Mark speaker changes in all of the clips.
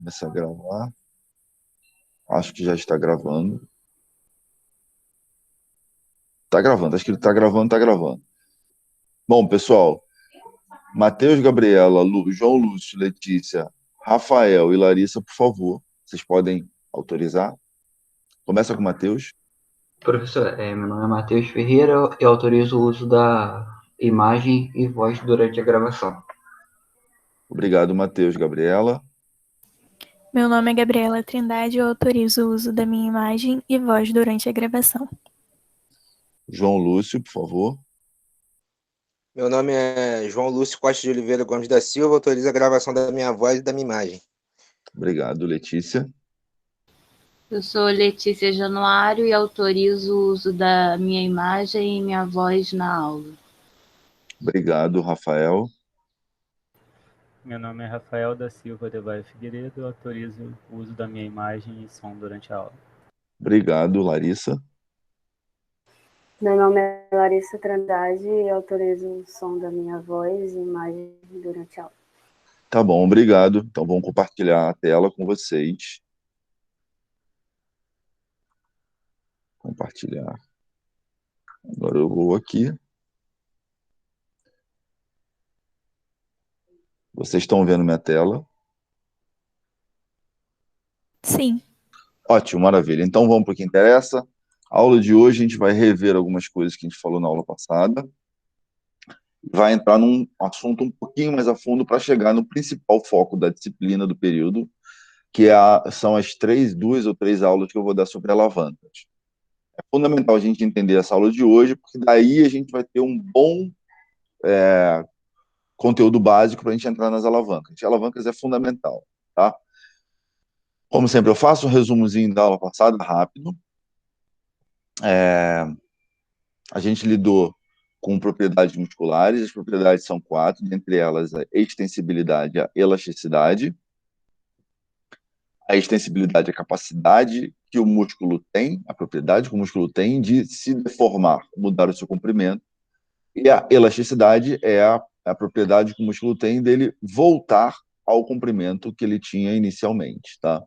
Speaker 1: Começar a gravar. Acho que já está gravando. Tá gravando, acho que ele tá gravando, tá gravando. Bom, pessoal, Matheus, Gabriela, João Lúcio, Letícia, Rafael e Larissa, por favor, vocês podem autorizar? Começa com o Matheus.
Speaker 2: Professor, meu nome é Matheus Ferreira, eu autorizo o uso da imagem e voz durante a gravação.
Speaker 1: Obrigado, Matheus. Gabriela.
Speaker 3: Meu nome é Gabriela Trindade e eu autorizo o uso da minha imagem e voz durante a gravação.
Speaker 1: João Lúcio, por favor.
Speaker 4: Meu nome é João Lúcio Costa de Oliveira Gomes da Silva, autorizo a gravação da minha voz e da minha imagem.
Speaker 1: Obrigado, Letícia.
Speaker 5: Eu sou Letícia Januário e autorizo o uso da minha imagem e minha voz na aula.
Speaker 1: Obrigado, Rafael.
Speaker 6: Meu nome é Rafael da Silva de Baio Figueiredo, eu autorizo o uso da minha imagem e som durante a aula.
Speaker 1: Obrigado, Larissa.
Speaker 7: Meu nome é Larissa Trindade e autorizo o som da minha voz e imagem durante a aula.
Speaker 1: Tá bom, obrigado. Então vamos compartilhar a tela com vocês. Compartilhar. Agora eu vou aqui. Vocês estão vendo minha tela?
Speaker 3: Sim.
Speaker 1: Ótimo, maravilha. Então vamos para o que interessa. A aula de hoje a gente vai rever algumas coisas que a gente falou na aula passada. Vai entrar num assunto um pouquinho mais a fundo para chegar no principal foco da disciplina do período, que são as duas ou três aulas que eu vou dar sobre alavancas. É fundamental a gente entender essa aula de hoje, porque daí a gente vai ter um bom conteúdo básico para a gente entrar nas alavancas. E alavancas é fundamental, tá? Como sempre, eu faço um resumozinho da aula passada, rápido. A gente lidou com propriedades musculares, as propriedades são quatro, dentre elas a extensibilidade e a elasticidade. A extensibilidade é a capacidade que o músculo tem, a propriedade que o músculo tem de se deformar, mudar o seu comprimento. E a elasticidade é a propriedade que o músculo tem dele voltar ao comprimento que ele tinha inicialmente, tá?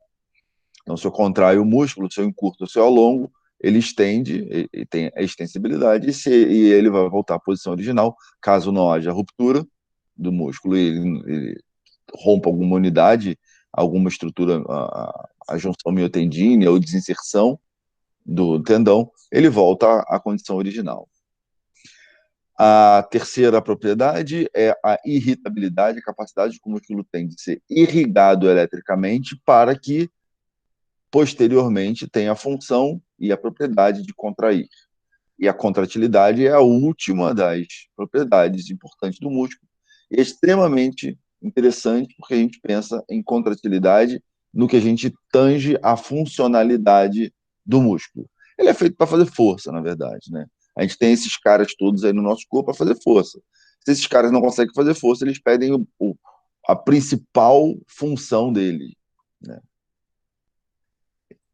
Speaker 1: Então, se eu contraio o músculo, se eu encurto, se eu alongo, ele estende, e tem a extensibilidade, e ele vai voltar à posição original, caso não haja ruptura do músculo, e ele rompa alguma unidade, alguma estrutura, a junção miotendínea ou desinserção do tendão, ele volta à condição original. A terceira propriedade é a irritabilidade, a capacidade que o músculo tem de ser irrigado eletricamente para que, posteriormente, tenha a função e a propriedade de contrair. E a contratilidade é a última das propriedades importantes do músculo. E é extremamente interessante porque a gente pensa em contratilidade no que a gente tange a funcionalidade do músculo. Ele é feito para fazer força, na verdade, né? A gente tem esses caras todos aí no nosso corpo para fazer força. Se esses caras não conseguem fazer força, eles pedem a principal função dele, né?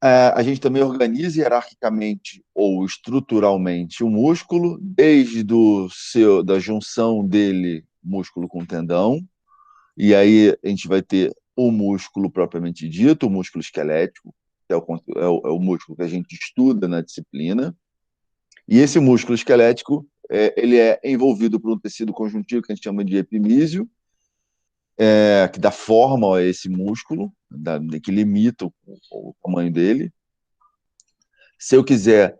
Speaker 1: A gente também organiza hierarquicamente ou estruturalmente o músculo, desde da junção dele, músculo com tendão, e aí a gente vai ter o músculo propriamente dito, o músculo esquelético, que é o músculo que a gente estuda na disciplina, e esse músculo esquelético, ele é envolvido por um tecido conjuntivo que a gente chama de epimísio, que dá forma a esse músculo, que limita o tamanho dele. Se eu quiser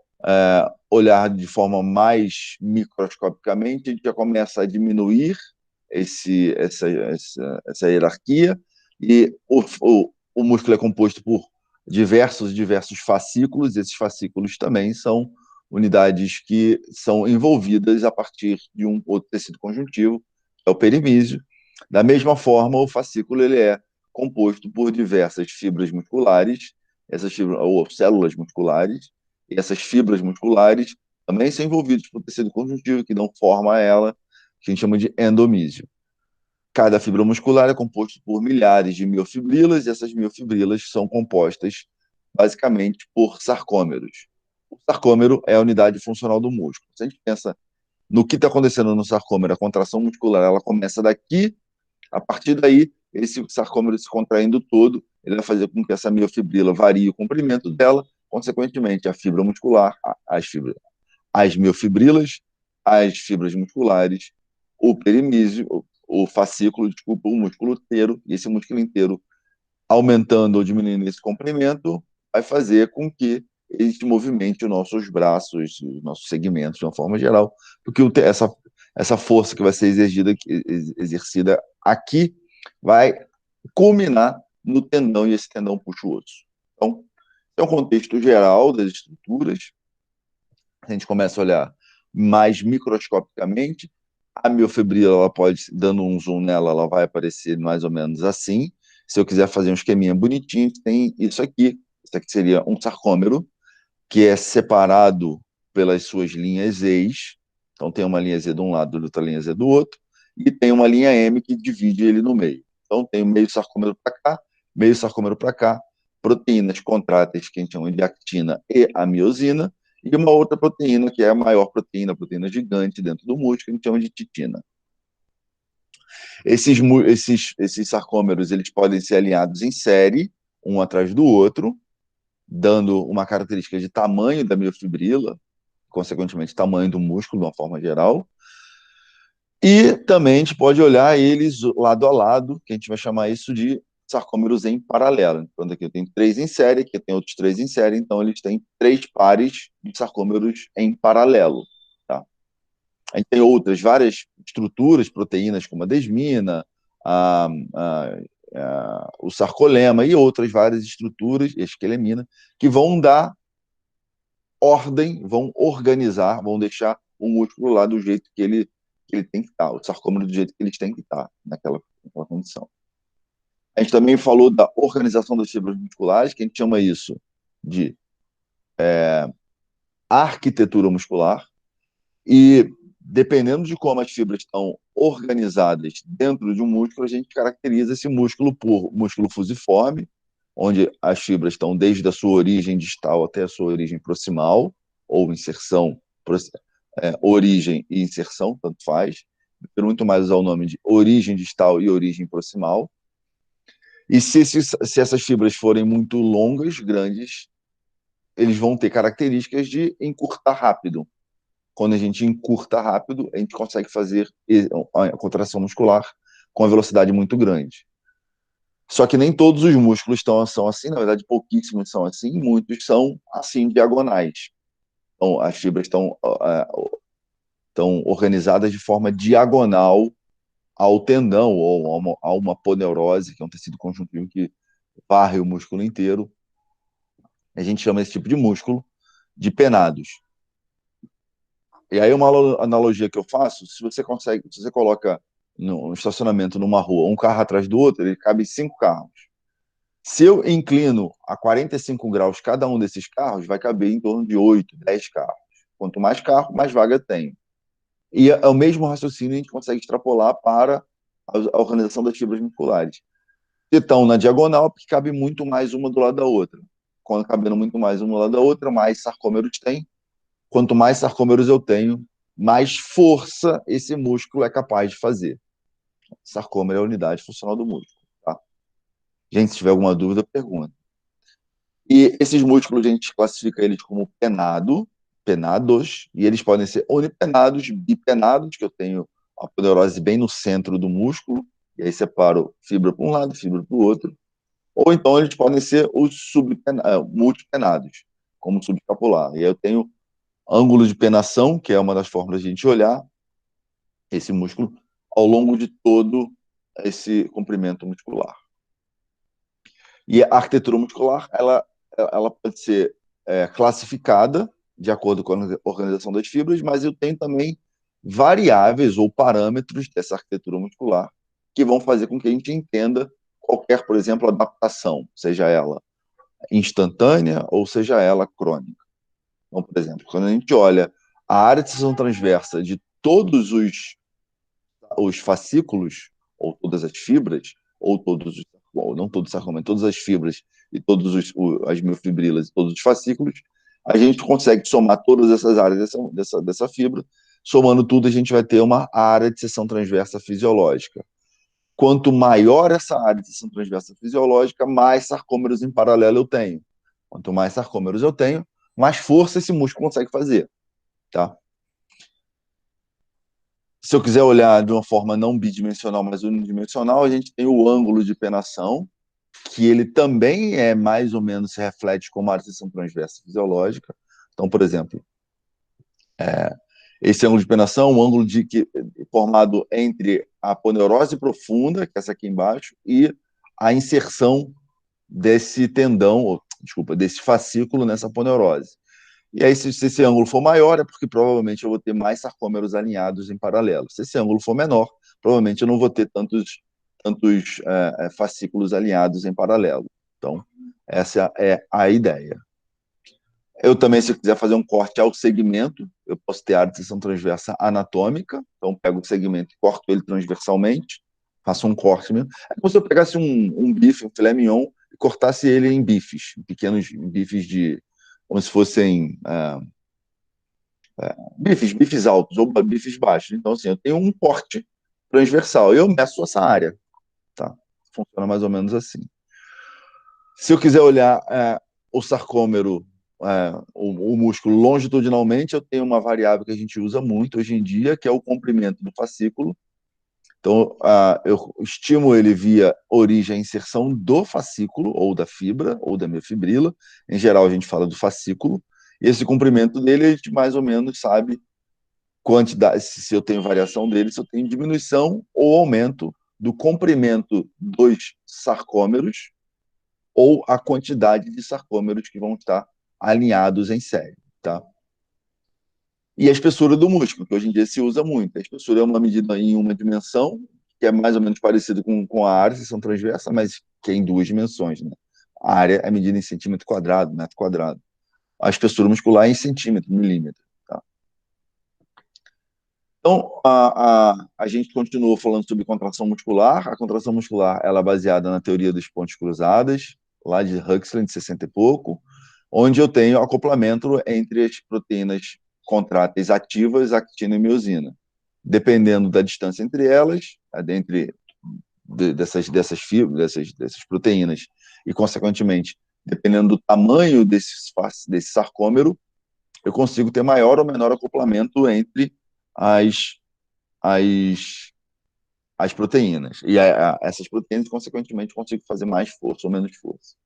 Speaker 1: olhar de forma mais microscopicamente, a gente já começa a diminuir essa hierarquia, e o músculo é composto por diversos fascículos, e esses fascículos também são unidades que são envolvidas a partir de um outro tecido conjuntivo, que é o perimísio. Da mesma forma, o fascículo ele é composto por diversas fibras musculares, ou células musculares, e essas fibras musculares também são envolvidas por tecido conjuntivo que dão forma a ela, que a gente chama de endomísio. Cada fibra muscular é composta por milhares de miofibrilas, e essas miofibrilas são compostas basicamente por sarcômeros. O sarcômero é a unidade funcional do músculo. Se a gente pensa no que está acontecendo no sarcômero, a contração muscular ela começa daqui, a partir daí, esse sarcômero se contraindo todo, ele vai fazer com que essa miofibrila varie o comprimento dela, consequentemente, a fibra muscular, as miofibrilas, as fibras musculares, o perimísio, o fascículo, desculpa, o músculo inteiro, e esse músculo inteiro, aumentando ou diminuindo esse comprimento, vai fazer com que ele movimente os nossos braços, os nossos segmentos, de uma forma geral, porque essa força que vai ser exercida aqui vai culminar no tendão, e esse tendão puxa o osso. Então, é um contexto geral das estruturas. A gente começa a olhar mais microscopicamente. A miofibrila, ela pode, dando um zoom nela, ela vai aparecer mais ou menos assim. Se eu quiser fazer um esqueminha bonitinho, tem isso aqui. Isso aqui seria um sarcômero, que é separado pelas suas linhas Z's. Então, tem uma linha Z de um lado e outra linha Z do outro. E tem uma linha M que divide ele no meio. Então, tem meio sarcômero para cá, meio sarcômero para cá, proteínas contráteis, que a gente chama de actina e a miosina, e uma outra proteína, que é a maior proteína, a proteína gigante dentro do músculo, que a gente chama de titina. Esses sarcômeros, eles podem ser alinhados em série, um atrás do outro, dando uma característica de tamanho da miofibrila, consequentemente, tamanho do músculo, de uma forma geral. E também a gente pode olhar eles lado a lado, que a gente vai chamar isso de sarcômeros em paralelo. Quando aqui eu tenho 3 em série, aqui eu tenho outros 3 em série, então eles têm 3 pares de sarcômeros em paralelo. Tá? A gente tem várias estruturas, proteínas como a desmina, o sarcolema e outras várias estruturas, a esquelemina, que vão dar ordem, vão organizar, vão deixar o músculo lá do jeito que ele tem que estar, o sarcômero do jeito que eles têm que estar naquela condição. A gente também falou da organização das fibras musculares, que a gente chama isso de arquitetura muscular, e dependendo de como as fibras estão organizadas dentro de um músculo, a gente caracteriza esse músculo por músculo fusiforme, onde as fibras estão desde a sua origem distal até a sua origem proximal, ou inserção, origem e inserção, tanto faz. Eu prefiro muito mais usar o nome de origem distal e origem proximal. E se essas fibras forem muito longas, grandes, eles vão ter características de encurtar rápido. Quando a gente encurta rápido, a gente consegue fazer a contração muscular com uma velocidade muito grande. Só que nem todos os músculos são assim, na verdade, pouquíssimos são assim, muitos são assim, diagonais. Então, as fibras estão organizadas de forma diagonal ao tendão ou a uma poneurose, que é um tecido conjuntivo que varre o músculo inteiro. A gente chama esse tipo de músculo de penados. E aí uma analogia que eu faço, se você coloca no estacionamento numa rua um carro atrás do outro, ele cabe 5 carros. Se eu inclino a 45 graus cada um desses carros, vai caber em torno de 8, 10 carros. Quanto mais carro, mais vaga tem. E é o mesmo raciocínio que a gente consegue extrapolar para a organização das fibras musculares. Que estão na diagonal, porque cabe muito mais uma do lado da outra. Quando cabendo muito mais uma do lado da outra, mais sarcômeros tem. Quanto mais sarcômeros eu tenho, mais força esse músculo é capaz de fazer. Sarcômero é a unidade funcional do músculo. Tá? Gente, se tiver alguma dúvida, pergunta. E esses músculos, a gente classifica eles como penados, e eles podem ser unipenados, bipenados, que eu tenho a poneurose bem no centro do músculo, e aí separo fibra para um lado, fibra para o outro. Ou então eles podem ser os multipenados, como subescapular. E aí eu tenho ângulo de penação, que é uma das formas de a gente olhar esse músculo ao longo de todo esse comprimento muscular. E a arquitetura muscular, ela pode ser classificada de acordo com a organização das fibras, mas eu tenho também variáveis ou parâmetros dessa arquitetura muscular que vão fazer com que a gente entenda qualquer, por exemplo, adaptação, seja ela instantânea ou seja ela crônica. Então, por exemplo, quando a gente olha a área de seção transversa de todos os fascículos, ou todas as fibras, ou não todos os sarcomas, todas as fibras e todas as miofibrilas e todos os fascículos, a gente consegue somar todas essas áreas dessa fibra. Somando tudo, a gente vai ter uma área de seção transversa fisiológica. quanto maior essa área de extensão transversa fisiológica, mais sarcômeros em paralelo eu tenho. Quanto mais sarcômeros eu tenho, mais força esse músculo consegue fazer. Tá? Se eu quiser olhar de uma forma não bidimensional, mas unidimensional, a gente tem o ângulo de penação, que ele também é mais ou menos, se reflete como a extensão transversa fisiológica. Então, por exemplo, esse ângulo de penação é um ângulo formado entre a aponeurose profunda, que é essa aqui embaixo, e a inserção desse tendão, desse fascículo nessa aponeurose. E aí, se esse ângulo for maior, é porque provavelmente eu vou ter mais sarcômeros alinhados em paralelo. Se esse ângulo for menor, provavelmente eu não vou ter tantos fascículos alinhados em paralelo. Então, essa é a ideia. Eu também, se eu quiser fazer um corte ao segmento, eu posso ter área de seção transversa anatômica. Então, pego o segmento e corto ele transversalmente, faço um corte mesmo. É como se eu pegasse um bife, um filé mignon, e cortasse ele em bifes, em pequenos bifes como se fossem bifes altos ou bifes baixos. Então, assim, eu tenho um corte transversal e eu meço essa área. Tá? Funciona mais ou menos assim. Se eu quiser olhar o sarcômero, o músculo longitudinalmente, eu tenho uma variável que a gente usa muito hoje em dia, que é o comprimento do fascículo. Então, eu estimo ele via origem e inserção do fascículo, ou da fibra, ou da miofibrila. Em geral, a gente fala do fascículo. E esse comprimento dele, a gente mais ou menos sabe quantidade, se eu tenho variação dele, se eu tenho diminuição ou aumento do comprimento dos sarcômeros, ou a quantidade de sarcômeros que vão estar alinhados em série, tá? E a espessura do músculo, que hoje em dia se usa muito. A espessura é uma medida em uma dimensão, que é mais ou menos parecido com a área, seção transversa, mas que é em duas dimensões, né? A área é medida em centímetro quadrado, metro quadrado. A espessura muscular é em centímetro, milímetro, tá? Então, a gente continuou falando sobre contração muscular. A contração muscular ela é baseada na teoria dos pontes cruzadas, lá de Huxley, de 60 e pouco, onde eu tenho acoplamento entre as proteínas contráteis ativas, actina e miosina. Dependendo da distância entre elas, dessas fibras, dessas proteínas, e, consequentemente, dependendo do tamanho desse sarcômero, eu consigo ter maior ou menor acoplamento entre as proteínas. E essas proteínas, consequentemente, consigo fazer mais força ou menos força.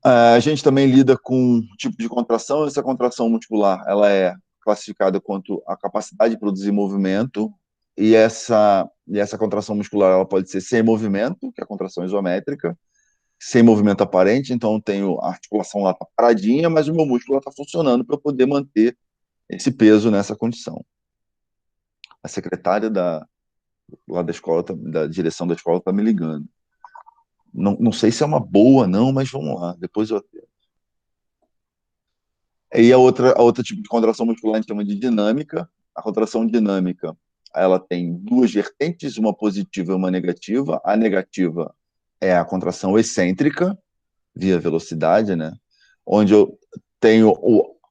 Speaker 1: A gente também lida com um tipo de contração. Essa contração muscular ela é classificada quanto a capacidade de produzir movimento, e essa contração muscular ela pode ser sem movimento, que é a contração isométrica, sem movimento aparente, então eu tenho a articulação lá tá paradinha, mas o meu músculo está funcionando para eu poder manter esse peso nessa condição. A secretária lá da escola, da direção da escola, está me ligando. Não sei se é uma boa, não, mas vamos lá, depois eu atendo. E a outra tipo de contração muscular a gente chama de dinâmica. A contração dinâmica, ela tem duas vertentes, uma positiva e uma negativa. A negativa é a contração excêntrica, via velocidade, né? Onde eu tenho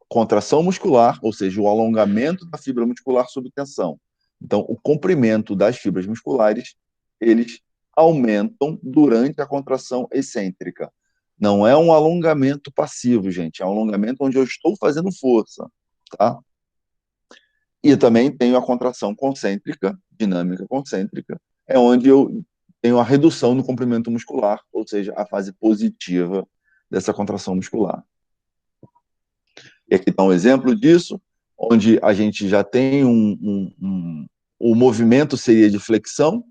Speaker 1: contração muscular, ou seja, o alongamento da fibra muscular sob tensão. Então, o comprimento das fibras musculares, eles aumentam durante a contração excêntrica. Não é um alongamento passivo, gente. É um alongamento onde eu estou fazendo força, tá? E também tenho a contração concêntrica, dinâmica concêntrica, é onde eu tenho a redução no comprimento muscular, ou seja, a fase positiva dessa contração muscular. E aqui está um exemplo disso, onde a gente já tem o movimento seria de flexão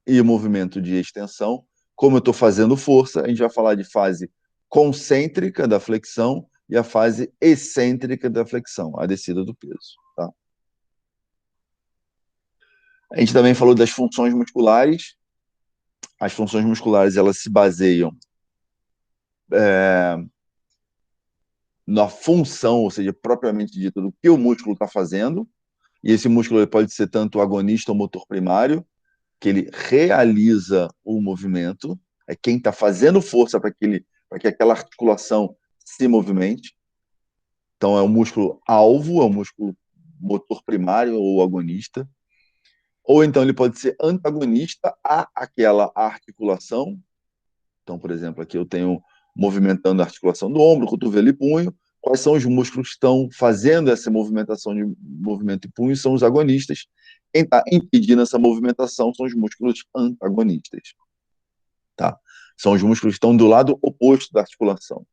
Speaker 1: e o movimento de extensão. Como eu estou fazendo força, a gente vai falar de fase concêntrica da flexão e a fase excêntrica da flexão, a descida do peso. Tá? A gente também falou das funções musculares. As funções musculares elas se baseiam na função, ou seja, propriamente dita, do que o músculo está fazendo. E esse músculo ele pode ser tanto agonista ou motor primário, que ele realiza o movimento, é quem está fazendo força para que aquela articulação se movimente. Então, é o músculo alvo, é o músculo motor primário ou agonista. Ou então ele pode ser antagonista a aquela articulação. Então, por exemplo, aqui eu tenho movimentando a articulação do ombro, cotovelo e punho. Quais são os músculos que estão fazendo essa movimentação de movimento e punho? São os agonistas. Quem está impedindo essa movimentação são os músculos antagonistas. Tá? São os músculos que estão do lado oposto da articulação.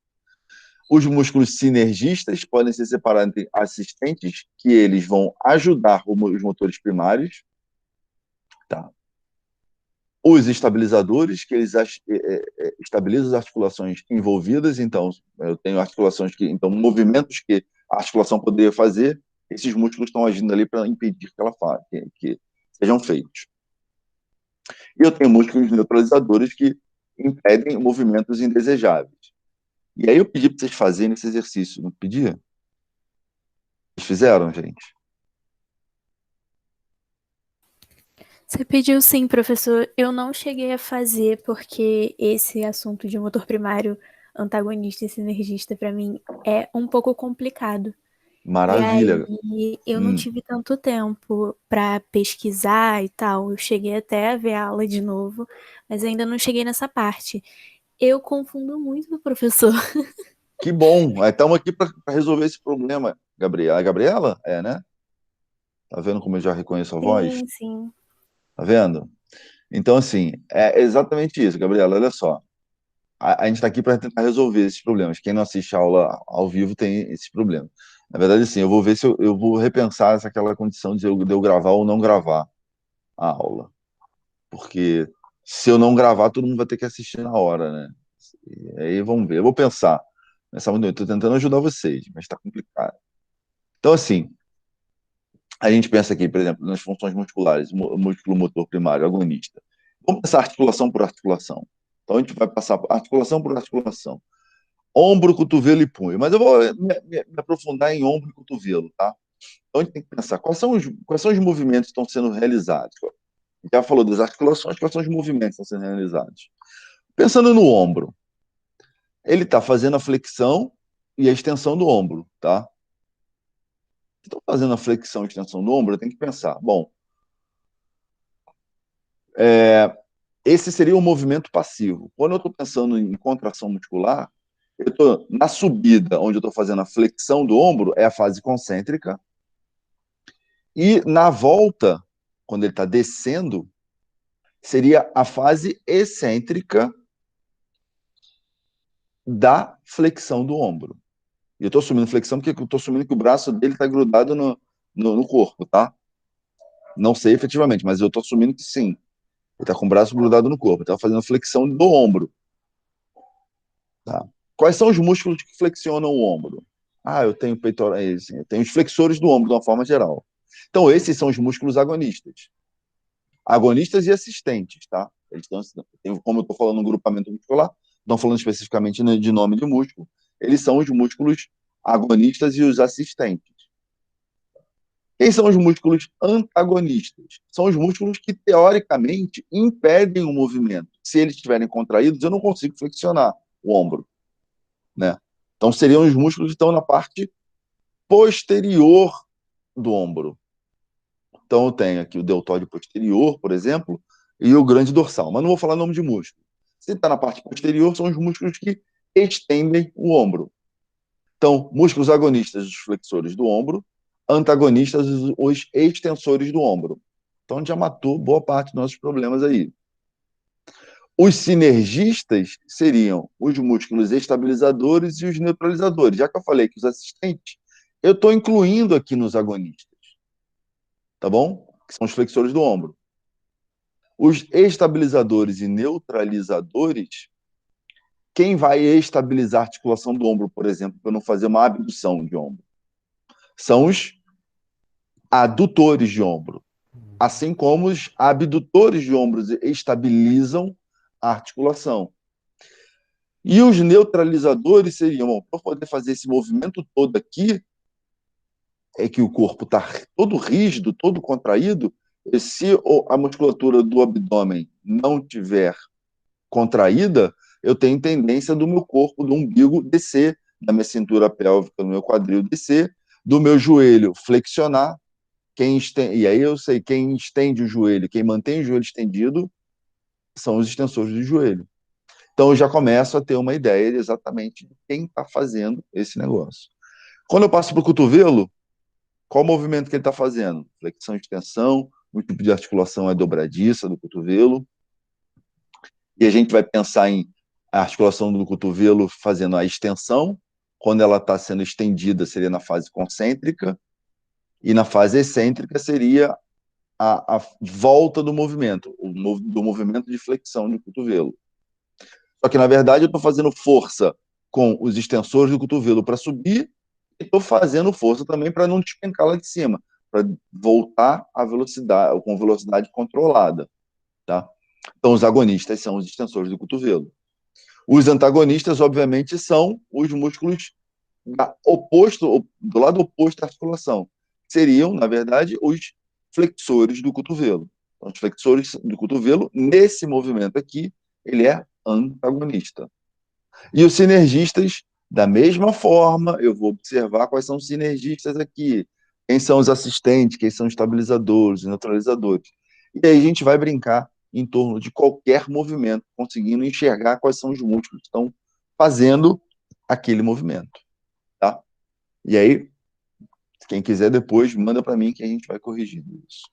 Speaker 1: Os músculos sinergistas podem ser separados entre assistentes, que eles vão ajudar os motores primários. Tá? Os estabilizadores, que eles estabilizam as articulações envolvidas. Então, eu tenho articulações que, então, movimentos que a articulação poderia fazer, esses músculos estão agindo ali para impedir que sejam feitos. E eu tenho músculos neutralizadores que impedem movimentos indesejáveis. E aí eu pedi para vocês fazerem esse exercício, não pedia? Vocês fizeram, gente?
Speaker 3: Você pediu sim, professor. Eu não cheguei a fazer porque esse assunto de motor primário antagonista e sinergista para mim é um pouco complicado.
Speaker 1: Maravilha.
Speaker 3: E aí eu não tive tanto tempo para pesquisar e tal. Eu cheguei até a ver a aula de novo, mas ainda não cheguei nessa parte. Eu confundo muito, professor.
Speaker 1: Que bom. Estamos aqui para resolver esse problema, Gabriela. A Gabriela? É, né? Tá vendo como eu já reconheço a voz?
Speaker 3: Sim, sim.
Speaker 1: Tá vendo? Então, assim, é exatamente isso, Gabriela. Olha só. A gente está aqui para tentar resolver esses problemas. Quem não assiste a aula ao vivo tem esse problema. Na verdade, assim, eu vou ver se eu vou repensar aquela condição de eu gravar ou não gravar a aula. Porque se eu não gravar, todo mundo vai ter que assistir na hora, né? E aí vamos ver. Eu vou pensar. Estou tentando ajudar vocês, mas está complicado. Então, assim, a gente pensa aqui, por exemplo, nas funções musculares, músculo motor primário, agonista. Vamos pensar articulação por articulação. Então, a gente vai passar articulação por articulação. Ombro, cotovelo e punho. Mas eu vou me aprofundar em ombro e cotovelo, tá? Então, a gente tem que pensar quais são os movimentos que estão sendo realizados. A gente já falou das articulações, quais são os movimentos que estão sendo realizados. Pensando no ombro, ele está fazendo a flexão e a extensão do ombro, tá? Estou fazendo a flexão e extensão do ombro, eu tenho que pensar, bom, esse seria um movimento passivo. Quando eu estou pensando em contração muscular, eu estou na subida, onde eu estou fazendo a flexão do ombro, é a fase concêntrica, e na volta, quando ele está descendo, seria a fase excêntrica da flexão do ombro. E eu estou assumindo flexão porque eu estou assumindo que o braço dele está grudado no corpo, tá? Não sei efetivamente, mas eu estou assumindo que sim. Ele está com o braço grudado no corpo, está fazendo flexão do ombro. Tá? Quais são os músculos que flexionam o ombro? Eu tenho peitorais, eu tenho os flexores do ombro, de uma forma geral. Então, esses são os músculos agonistas. Agonistas e assistentes, tá? Eles como eu estou falando no grupamento muscular, não falando especificamente de nome de músculo, eles são os músculos agonistas e os assistentes. Quem são os músculos antagonistas? São os músculos que, teoricamente, impedem o movimento. Se eles estiverem contraídos, eu não consigo flexionar o ombro, né? Então, seriam os músculos que estão na parte posterior do ombro. Então, eu tenho aqui o deltóide posterior, por exemplo, e o grande dorsal. Mas não vou falar nome de músculo. Se está na parte posterior, são os músculos que estendem o ombro. Então, músculos agonistas, os flexores do ombro, antagonistas, os extensores do ombro. Então, a gente já matou boa parte dos nossos problemas aí. Os sinergistas seriam os músculos estabilizadores e os neutralizadores. Já que eu falei que os assistentes, eu estou incluindo aqui nos agonistas. Tá bom? Que são os flexores do ombro. Os estabilizadores e neutralizadores, quem vai estabilizar a articulação do ombro, por exemplo, para não fazer uma abdução de ombro? São os adutores de ombro. Assim como os abdutores de ombros estabilizam a articulação. E os neutralizadores seriam, para poder fazer esse movimento todo aqui, é que o corpo está todo rígido, todo contraído, e se a musculatura do abdômen não tiver contraída, eu tenho tendência do meu corpo, do umbigo, descer, da minha cintura pélvica, do meu quadril descer, do meu joelho flexionar, e aí eu sei, quem estende o joelho, quem mantém o joelho estendido, são os extensores do joelho. Então eu já começo a ter uma ideia exatamente de quem está fazendo esse negócio. Quando eu passo para o cotovelo, qual o movimento que ele está fazendo? Flexão e extensão, o tipo de articulação é dobradiça do cotovelo. E a gente vai pensar em a articulação do cotovelo fazendo a extensão. Quando ela está sendo estendida, seria na fase concêntrica. E na fase excêntrica seria a volta do movimento, do movimento de flexão do cotovelo. Só que, na verdade, eu estou fazendo força com os extensores do cotovelo para subir e estou fazendo força também para não despencar lá de cima, para voltar à velocidade, com velocidade controlada. Tá? Então, os agonistas são os extensores do cotovelo. Os antagonistas, obviamente, são os músculos do lado oposto da articulação. Seriam, na verdade, os flexores do cotovelo. Então, os flexores do cotovelo, nesse movimento aqui, ele é antagonista. E os sinergistas, da mesma forma, eu vou observar quais são os sinergistas aqui, quem são os assistentes, quem são os estabilizadores, os neutralizadores. E aí a gente vai brincar em torno de qualquer movimento, conseguindo enxergar quais são os músculos que estão fazendo aquele movimento. Tá? E aí, quem quiser depois, manda para mim que a gente vai corrigindo isso.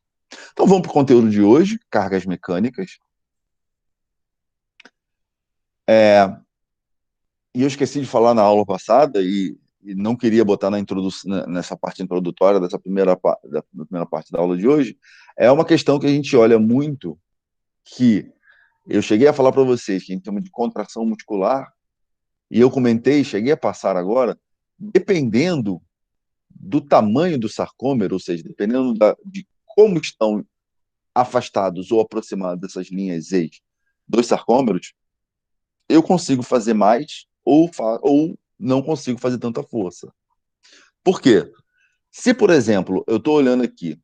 Speaker 1: Então vamos para o conteúdo de hoje, cargas mecânicas. E eu esqueci de falar na aula passada e não queria botar nessa parte introdutória da primeira parte da aula de hoje, é uma questão que a gente olha muito, que eu cheguei a falar para vocês que em termos de contração muscular, e eu cheguei a passar agora, dependendo do tamanho do sarcômero, ou seja, dependendo de como estão afastados ou aproximados essas linhas Z dos sarcômeros, eu consigo fazer mais ou não consigo fazer tanta força. Por quê? Se, por exemplo, eu estou olhando aqui,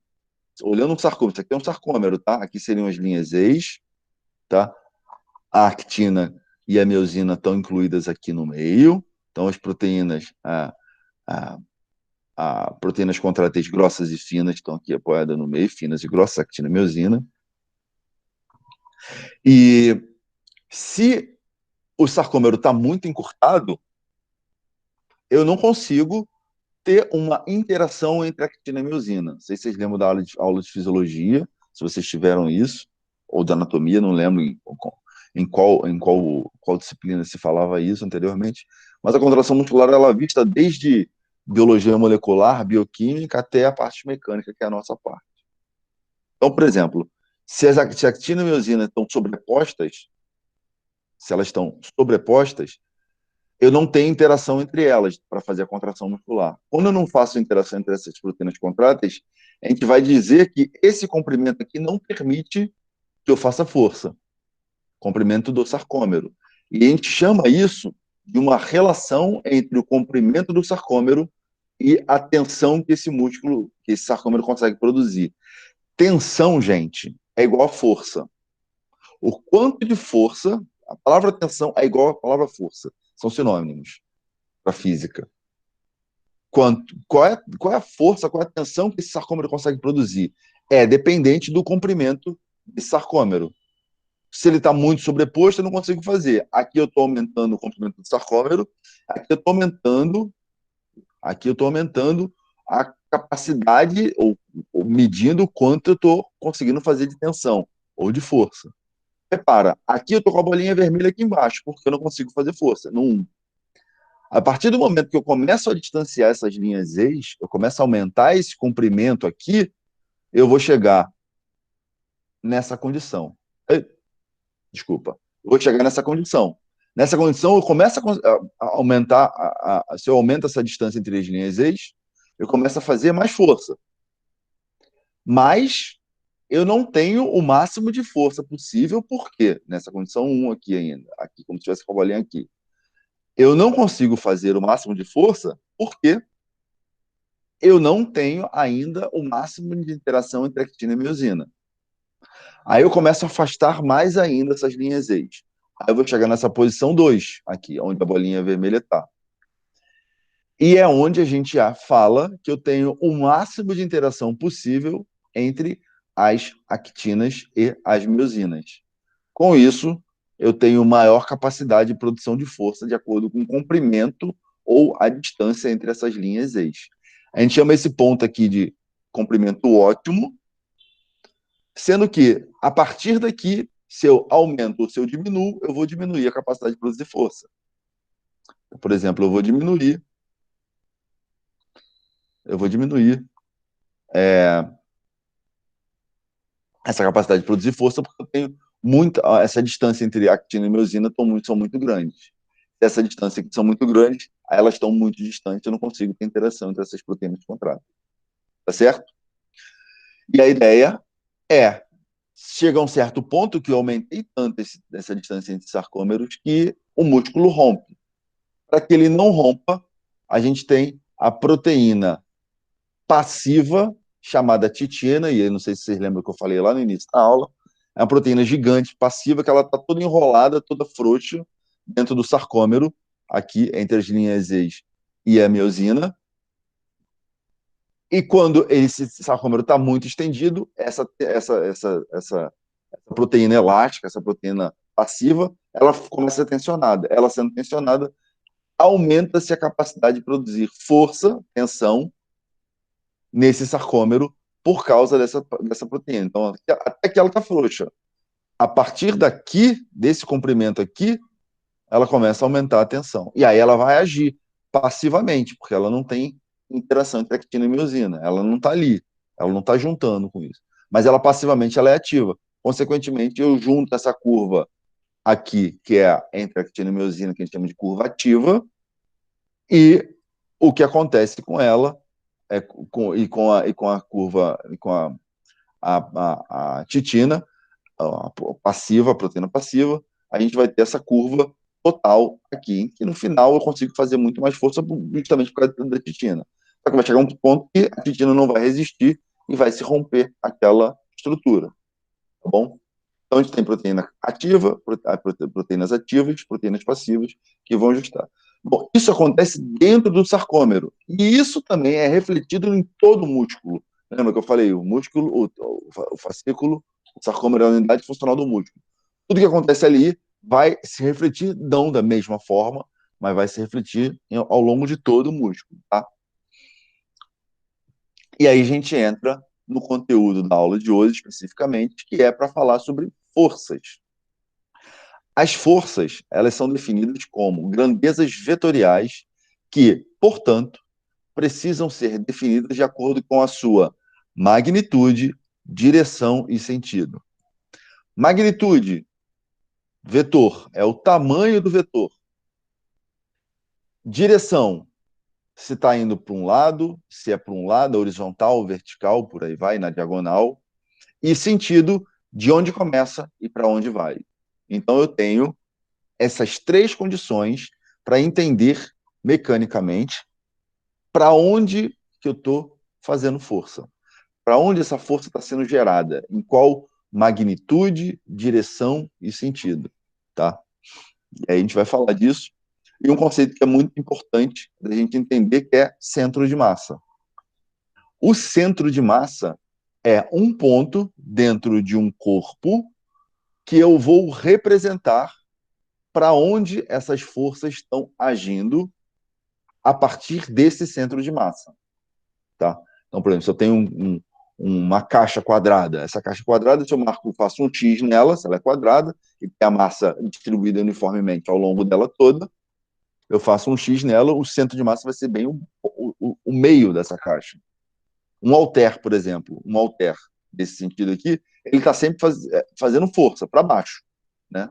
Speaker 1: olhando um sarcômero, isso aqui é um sarcômero, tá? Aqui seriam as linhas Z, tá? A actina e a miosina estão incluídas aqui no meio, então as proteínas, proteínas contratentes grossas e finas estão aqui apoiadas no meio, finas e grossas, actina e miosina. E se o sarcômero está muito encurtado, eu não consigo ter uma interação entre actina e miosina. Não sei se vocês lembram da aula de fisiologia, se vocês tiveram isso, ou da anatomia, não lembro em qual disciplina se falava isso anteriormente, mas a contração muscular ela é vista desde biologia molecular, bioquímica, até a parte mecânica, que é a nossa parte. Então, por exemplo, se a actina e a miosina estão sobrepostas, eu não tenho interação entre elas para fazer a contração muscular. Quando eu não faço interação entre essas proteínas contráteis, a gente vai dizer que esse comprimento aqui não permite que eu faça força. Comprimento do sarcômero. E a gente chama isso de uma relação entre o comprimento do sarcômero e a tensão que esse sarcômero consegue produzir. Tensão, gente, é igual a força. O quanto de força, a palavra tensão é igual à palavra força. São sinônimos para a física. Qual é a força, qual é a tensão que esse sarcômero consegue produzir? É dependente do comprimento desse sarcômero. Se ele está muito sobreposto, eu não consigo fazer. Aqui eu estou aumentando o comprimento do sarcômero, aqui eu estou aumentando a capacidade, ou medindo o quanto eu estou conseguindo fazer de tensão ou de força. Repara, aqui eu estou com a bolinha vermelha aqui embaixo, porque eu não consigo fazer força. A partir do momento que eu começo a distanciar essas linhas ex, eu começo a aumentar esse comprimento aqui, eu vou chegar nessa condição. Desculpa. Eu vou chegar nessa condição. Nessa condição, eu começo a aumentar, se eu aumento essa distância entre as linhas ex, eu começo a fazer mais força. Mas eu não tenho o máximo de força possível, porque nessa condição 1 aqui ainda, aqui como se tivesse com a bolinha aqui, eu não consigo fazer o máximo de força porque eu não tenho ainda o máximo de interação entre actina e miosina. Aí eu começo a afastar mais ainda essas linhas ex. Aí eu vou chegar nessa posição 2, aqui, onde a bolinha vermelha está. E é onde a gente fala que eu tenho o máximo de interação possível entre as actinas e as miosinas. Com isso, eu tenho maior capacidade de produção de força de acordo com o comprimento ou a distância entre essas linhas ex. A gente chama esse ponto aqui de comprimento ótimo, sendo que, a partir daqui, se eu aumento ou se eu diminuo, eu vou diminuir a capacidade de produzir força. Por exemplo, eu vou diminuir essa capacidade de produzir força porque eu tenho essa distância entre actina e miosina são muito grandes. Essa distância que são muito grandes, elas estão muito distantes, eu não consigo ter interação entre essas proteínas de contrato. Tá certo? E a ideia é, chega a um certo ponto que eu aumentei tanto essa distância entre sarcômeros que o músculo rompe. Para que ele não rompa, a gente tem a proteína passiva, chamada titina, e eu não sei se vocês lembram que eu falei lá no início da aula, é uma proteína gigante, passiva, que ela está toda enrolada, toda frouxa, dentro do sarcômero, aqui entre as linhas ex e a miosina. E quando esse sarcômero está muito estendido, essa proteína elástica, essa proteína passiva, ela começa a ser tensionada. Ela sendo tensionada, aumenta-se a capacidade de produzir força, tensão, nesse sarcômero por causa dessa proteína. Então, até que ela está frouxa. A partir daqui, desse comprimento aqui, ela começa a aumentar a tensão. E aí ela vai agir passivamente, porque ela não tem interação entre actina e miosina. Ela não está ali, ela não está juntando com isso. Mas ela passivamente ela é ativa. Consequentemente, eu junto essa curva aqui, que é entre actina e miosina, que a gente chama de curva ativa, e o que acontece com ela com a curva, a titina, a passiva, a proteína passiva, a gente vai ter essa curva total aqui, que no final eu consigo fazer muito mais força justamente por causa da titina. Só que vai chegar um ponto que a titina não vai resistir e vai se romper aquela estrutura, tá bom? Então a gente tem proteína ativa, proteínas ativas, proteínas passivas que vão ajustar. Bom, isso acontece dentro do sarcômero. E isso também é refletido em todo o músculo. Lembra que eu falei? O músculo, o fascículo, o sarcômero é a unidade funcional do músculo. Tudo que acontece ali vai se refletir, não da mesma forma, mas vai se refletir ao longo de todo o músculo. Tá? E aí a gente entra no conteúdo da aula de hoje, especificamente, que é para falar sobre forças. As forças, elas são definidas como grandezas vetoriais que, portanto, precisam ser definidas de acordo com a sua magnitude, direção e sentido. Magnitude, vetor, é o tamanho do vetor. Direção, se está indo para um lado, se é para um lado, horizontal, vertical, por aí vai, na diagonal. E sentido, de onde começa e para onde vai. Então, eu tenho essas três condições para entender mecanicamente para onde que eu estou fazendo força. Para onde essa força está sendo gerada, em qual magnitude, direção e sentido. Tá? E aí a gente vai falar disso. E um conceito que é muito importante da gente entender que é centro de massa. O centro de massa é um ponto dentro de um corpo que eu vou representar para onde essas forças estão agindo a partir desse centro de massa. Tá? Então, por exemplo, se eu tenho uma caixa quadrada, essa caixa quadrada, se eu faço um X nela, se ela é quadrada, e tem a massa distribuída uniformemente ao longo dela toda, eu faço um X nela, o centro de massa vai ser bem o meio dessa caixa. Um halter, por exemplo, um halter desse sentido aqui, ele está sempre fazendo força para baixo, né?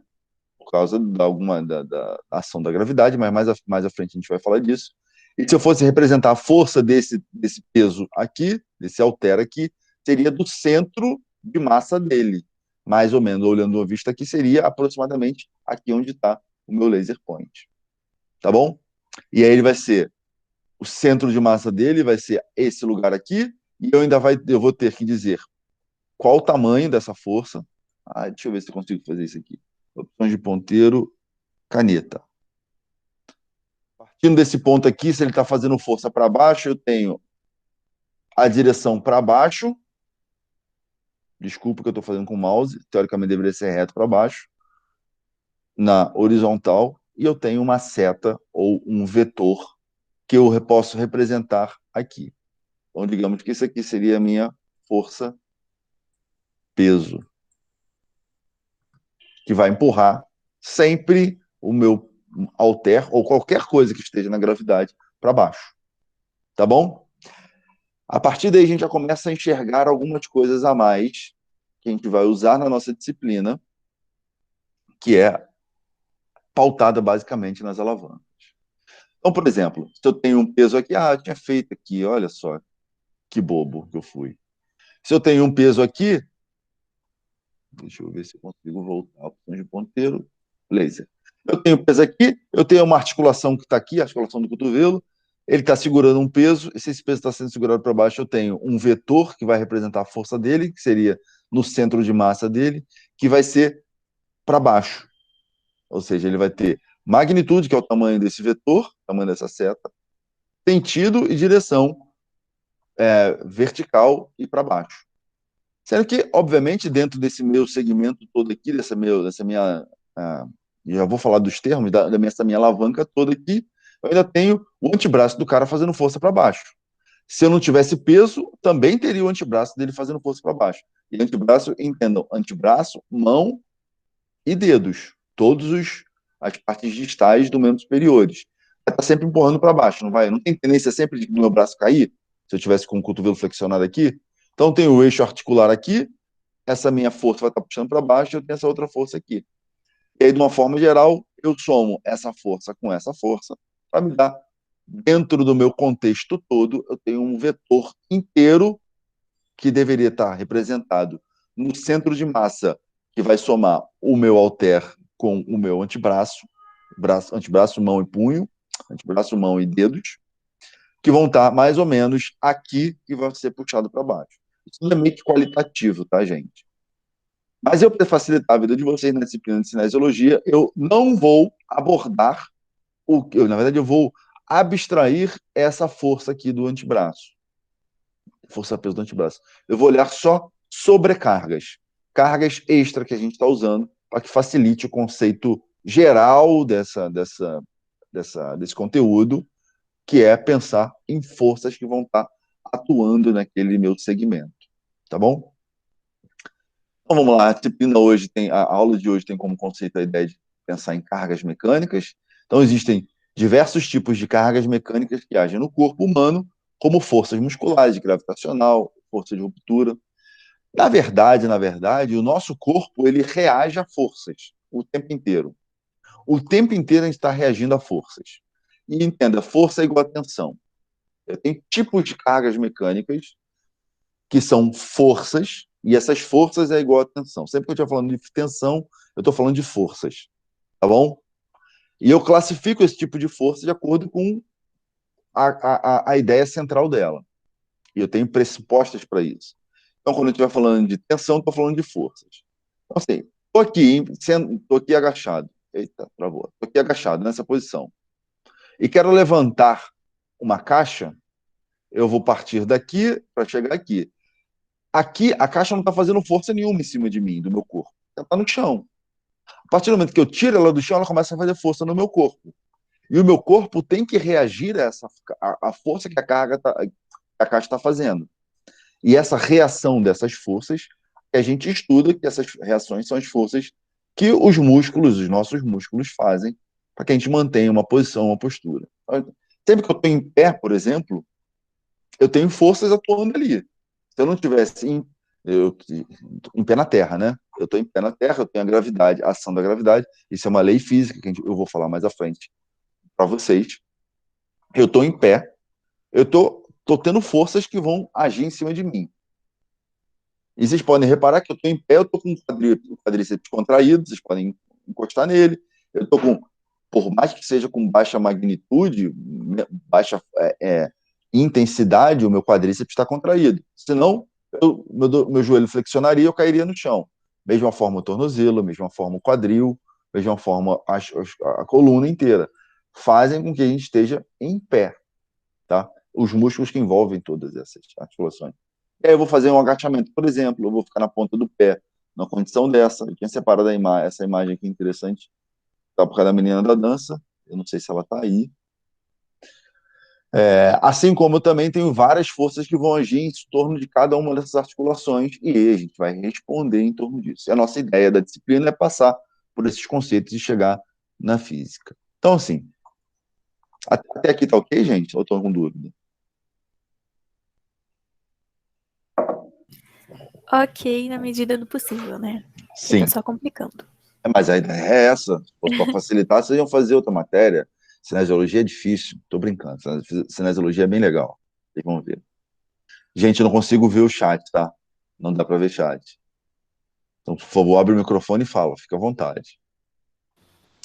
Speaker 1: Por causa da ação da gravidade, mas mais à frente a gente vai falar disso. E se eu fosse representar a força desse peso aqui, desse halter aqui, seria do centro de massa dele. Mais ou menos, olhando uma vista aqui, seria aproximadamente aqui onde está o meu laser point. Tá bom? E aí ele vai ser, o centro de massa dele vai ser esse lugar aqui, e eu vou ter que dizer qual o tamanho dessa força. Deixa eu ver se eu consigo fazer isso aqui. Opções de ponteiro, caneta. Partindo desse ponto aqui, se ele está fazendo força para baixo, eu tenho a direção para baixo. Desculpa que eu estou fazendo com o mouse. Teoricamente deveria ser reto para baixo. Na horizontal. E eu tenho uma seta ou um vetor que eu posso representar aqui. Então, digamos que isso aqui seria a minha força peso, que vai empurrar sempre o meu halter ou qualquer coisa que esteja na gravidade para baixo. Tá bom? A partir daí a gente já começa a enxergar algumas coisas a mais que a gente vai usar na nossa disciplina, que é pautada basicamente nas alavancas. Então, por exemplo, se eu tenho um peso aqui, eu tinha feito aqui, olha só que bobo que eu fui. Se eu tenho um peso aqui, deixa eu ver se eu consigo voltar a opção de ponteiro, laser. Eu tenho peso aqui, eu tenho uma articulação que está aqui, a articulação do cotovelo, ele está segurando um peso, e se esse peso está sendo segurado para baixo, eu tenho um vetor que vai representar a força dele, que seria no centro de massa dele, que vai ser para baixo. Ou seja, ele vai ter magnitude, que é o tamanho desse vetor, tamanho dessa seta, sentido e direção vertical e para baixo. Sendo que, obviamente, dentro desse meu segmento todo aqui, dessa minha já vou falar dos termos, dessa minha alavanca toda aqui, eu ainda tenho o antebraço do cara fazendo força para baixo. Se eu não tivesse peso, também teria o antebraço dele fazendo força para baixo. E antebraço, entendam, antebraço, mão e dedos. As partes distais do membro superiores. Vai estar sempre empurrando para baixo, não vai? Não tem tendência sempre do meu braço cair, se eu tivesse com o cotovelo flexionado aqui. Então, tem o eixo articular aqui, essa minha força vai estar puxando para baixo, e eu tenho essa outra força aqui. E aí, de uma forma geral, eu somo essa força com essa força para me dar, dentro do meu contexto todo, eu tenho um vetor inteiro que deveria estar representado no centro de massa, que vai somar o meu halter com o meu antebraço, antebraço, mão e punho, antebraço, mão e dedos, que vão estar mais ou menos aqui, que vai ser puxado para baixo. Isso é meio que qualitativo, tá, gente? Mas eu, para facilitar a vida de vocês na disciplina de cinesiologia, eu não vou abordar na verdade, eu vou abstrair essa força aqui do antebraço. Força-peso do antebraço. Eu vou olhar só sobrecargas. Cargas extra que a gente está usando para que facilite o conceito geral desse conteúdo, que é pensar em forças que vão estar atuando naquele meu segmento. Tá bom? Então vamos lá, a aula de hoje tem como conceito a ideia de pensar em cargas mecânicas. Então existem diversos tipos de cargas mecânicas que agem no corpo humano, como forças musculares, gravitacional, força de ruptura. Na verdade, o nosso corpo ele reage a forças o tempo inteiro. O tempo inteiro a gente está reagindo a forças. E entenda, força é igual a tensão. Eu tenho tipos de cargas mecânicas que são forças, e essas forças é igual a tensão. Sempre que eu estou falando de tensão, eu estou falando de forças. Tá bom? E eu classifico esse tipo de força de acordo com a ideia central dela. E eu tenho pressupostas para isso. Então, quando eu estiver falando de tensão, estou falando de forças. Então, assim, estou aqui agachado. Eita, travou. Estou aqui agachado nessa posição. E quero levantar uma caixa, eu vou partir daqui para chegar aqui. Aqui, a caixa não está fazendo força nenhuma em cima de mim, do meu corpo. Ela está no chão. A partir do momento que eu tiro ela do chão, ela começa a fazer força no meu corpo. E o meu corpo tem que reagir a força que a caixa está fazendo. E essa reação dessas forças, a gente estuda que essas reações são as forças que os nossos músculos fazem para que a gente mantenha uma posição, uma postura. Sempre que eu estou em pé, por exemplo, eu tenho forças atuando ali. Se eu não tivesse em pé na Terra, né? Eu estou em pé na Terra, eu tenho a gravidade, a ação da gravidade, isso é uma lei física que eu vou falar mais à frente para vocês. Eu estou em pé, eu estou tendo forças que vão agir em cima de mim. E vocês podem reparar que eu estou em pé, eu estou com o quadríceps contraído, vocês podem encostar nele, eu estou por mais que seja com baixa magnitude, baixa intensidade, o meu quadríceps está contraído. Senão, meu joelho flexionaria e eu cairia no chão. Mesma forma o tornozelo, mesma forma o quadril, mesma forma a coluna inteira. fazem com que a gente esteja em pé, tá? Os músculos que envolvem todas essas articulações. E aí eu vou fazer um agachamento, por exemplo, eu vou ficar na ponta do pé, numa condição dessa. Eu tinha separado essa imagem aqui interessante, tá, por causa da menina da dança, eu não sei se ela está aí. Assim como eu também tenho várias forças que vão agir em torno de cada uma dessas articulações, e aí a gente vai responder em torno disso. E a nossa ideia da disciplina é passar por esses conceitos e chegar na física. Então, assim, até aqui tá ok, gente? Ou estou com dúvida?
Speaker 3: Ok, na medida do possível, né? Porque
Speaker 1: Sim.
Speaker 3: tá só complicando.
Speaker 1: Mas a ideia é essa. Se fosse para facilitar, vocês iam fazer outra matéria. Cinesiologia é difícil. Tô brincando. Cinesiologia é bem legal. Vocês vão ver. Gente, eu não consigo ver o chat, tá? Não dá para ver chat. Então, por favor, abre o microfone e fala. Fica à vontade.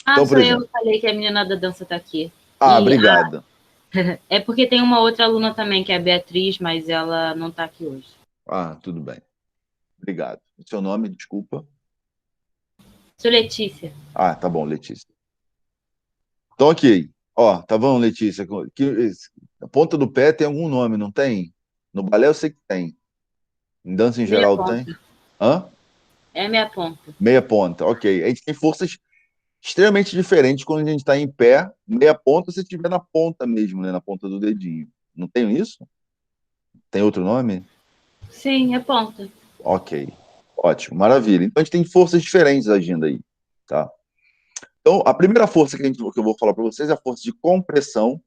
Speaker 1: Então, por
Speaker 5: sou
Speaker 1: exemplo.
Speaker 5: eu falei que a menina da dança tá aqui.
Speaker 1: Obrigada.
Speaker 5: É porque tem uma outra aluna também, que é a Beatriz, mas ela não tá aqui hoje.
Speaker 1: Tudo bem. Obrigado. Seu nome, desculpa?
Speaker 5: Sou Letícia.
Speaker 1: Tá bom, Letícia. Então, ok. Ó, tá bom, Letícia. A ponta do pé tem algum nome, não tem? No balé eu sei que tem. Em dança em geral tem? Hã?
Speaker 5: É meia ponta.
Speaker 1: Meia ponta, ok. A gente tem forças extremamente diferentes quando a gente está em pé. Meia ponta, se estiver na ponta mesmo, né? Na ponta do dedinho. Não tem isso? Tem outro nome?
Speaker 5: Sim, é ponta.
Speaker 1: Ok. Ótimo, maravilha. Então a gente tem forças diferentes agindo aí, tá? Então, a primeira força que eu vou falar para vocês é a força de compressão.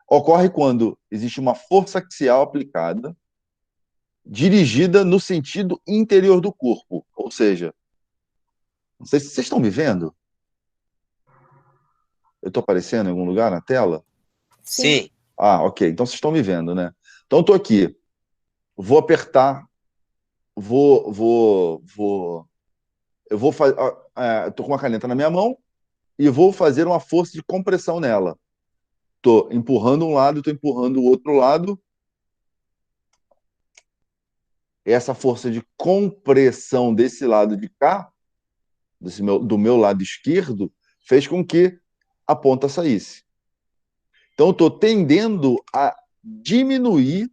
Speaker 1: Ocorre quando existe uma força axial aplicada, dirigida no sentido interior do corpo. Ou seja, não sei se vocês estão me vendo. Eu estou aparecendo em algum lugar na tela?
Speaker 4: Sim.
Speaker 1: Ok. Então vocês estão me vendo, né? Então eu estou aqui. Vou apertar. Eu vou fazer. Estou com uma caneta na minha mão e vou fazer uma força de compressão nela. Estou empurrando um lado, estou empurrando o outro lado. Essa força de compressão desse lado de cá, do meu lado esquerdo, fez com que a ponta saísse. Então, eu estou tendendo a diminuir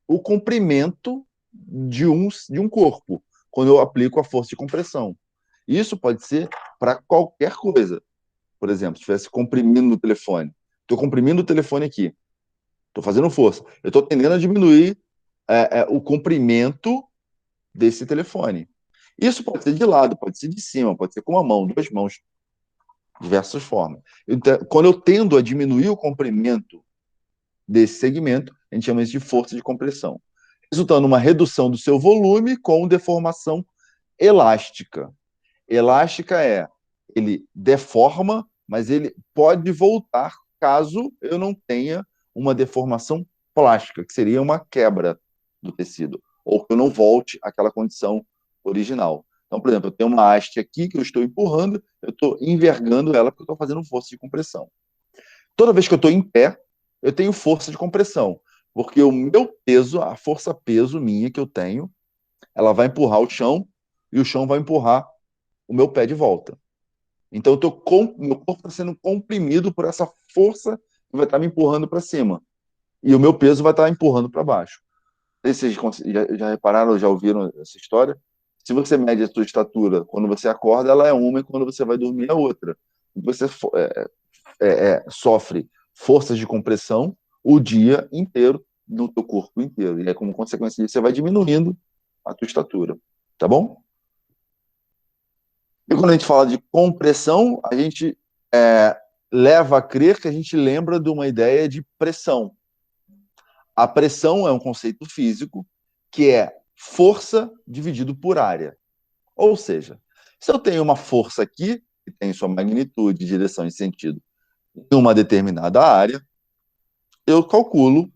Speaker 1: o comprimento de um corpo, quando eu aplico a força de compressão. Isso pode ser para qualquer coisa. Por exemplo, se estivesse comprimindo o telefone. Estou comprimindo o telefone aqui. Estou fazendo força. Eu estou tendendo a diminuir o comprimento desse telefone. Isso pode ser de lado, pode ser de cima, pode ser com uma mão, duas mãos, diversas formas. Então, quando eu tendo a diminuir o comprimento desse segmento, a gente chama isso de força de compressão, resultando numa redução do seu volume com deformação elástica. Elástica ele deforma, mas ele pode voltar caso eu não tenha uma deformação plástica, que seria uma quebra do tecido, ou que eu não volte àquela condição original. Então, por exemplo, eu tenho uma haste aqui que eu estou empurrando, eu estou envergando ela porque eu estou fazendo força de compressão. Toda vez que eu estou em pé, eu tenho força de compressão, porque o meu peso, a força-peso minha que eu tenho, ela vai empurrar o chão e o chão vai empurrar o meu pé de volta. Então, meu corpo está sendo comprimido por essa força que vai estar me empurrando para cima. E o meu peso vai estar empurrando para baixo. Vocês já repararam, já ouviram essa história? Se você mede a sua estatura quando você acorda, ela é uma, e quando você vai dormir é outra. Você sofre forças de compressão o dia inteiro, no teu corpo inteiro. E aí, como consequência disso, você vai diminuindo a tua estatura. Tá bom? E quando a gente fala de compressão, a gente leva a crer que a gente lembra de uma ideia de pressão. A pressão é um conceito físico que é força dividido por área. Ou seja, se eu tenho uma força aqui, que tem sua magnitude, direção e sentido, em uma determinada área, eu calculo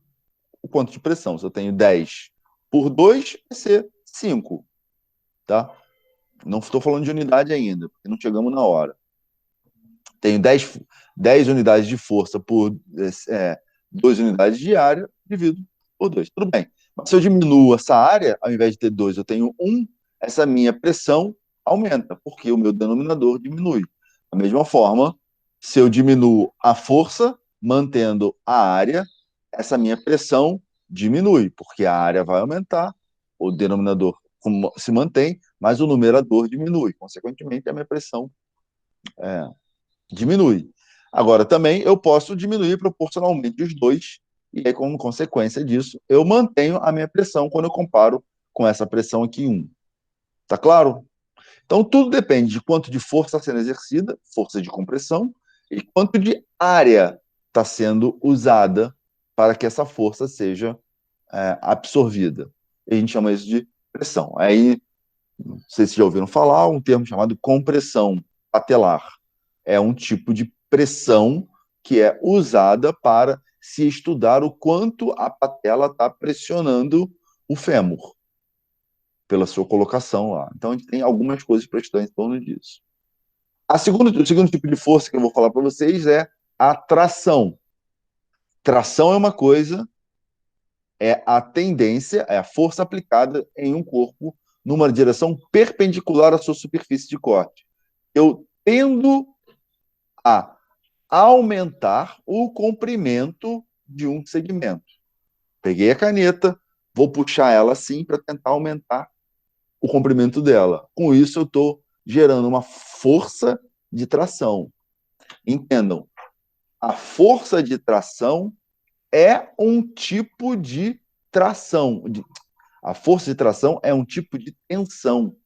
Speaker 1: o quanto de pressão. Se eu tenho 10 por 2, vai ser 5. Tá? Não estou falando de unidade ainda, porque não chegamos na hora. Tenho 10 unidades de força por 2 unidades de área, divido por 2. Tudo bem. Mas se eu diminuo essa área, ao invés de ter 2, eu tenho 1, essa minha pressão aumenta, porque o meu denominador diminui. Da mesma forma, Se eu diminuo a força, mantendo a área, essa minha pressão diminui, porque a área vai aumentar, o denominador se mantém, mas o numerador diminui. Consequentemente, a minha pressão diminui. Agora, também eu posso diminuir proporcionalmente os dois, e aí, como consequência disso, eu mantenho a minha pressão quando eu comparo com essa pressão aqui 1. Tá claro? Então, tudo depende de quanto de força está sendo exercida, força de compressão, e quanto de área está sendo usada para que essa força seja absorvida. E a gente chama isso de pressão. Aí, não sei se já ouviram falar, um termo chamado compressão patelar. É um tipo de pressão que é usada para se estudar o quanto a patela está pressionando o fêmur, pela sua colocação lá. Então, a gente tem algumas coisas para estudar em torno disso. O segundo tipo de força que eu vou falar para vocês é a tração. Tração é uma coisa, é a tendência, é a força aplicada em um corpo numa direção perpendicular à sua superfície de corte. Eu tendo a aumentar o comprimento de um segmento. Peguei a caneta, vou puxar ela assim para tentar aumentar o comprimento dela. Com isso, eu estou gerando uma força de tração. Entendam, a força de tração é um tipo de tração. A força de tração é um tipo de tensão.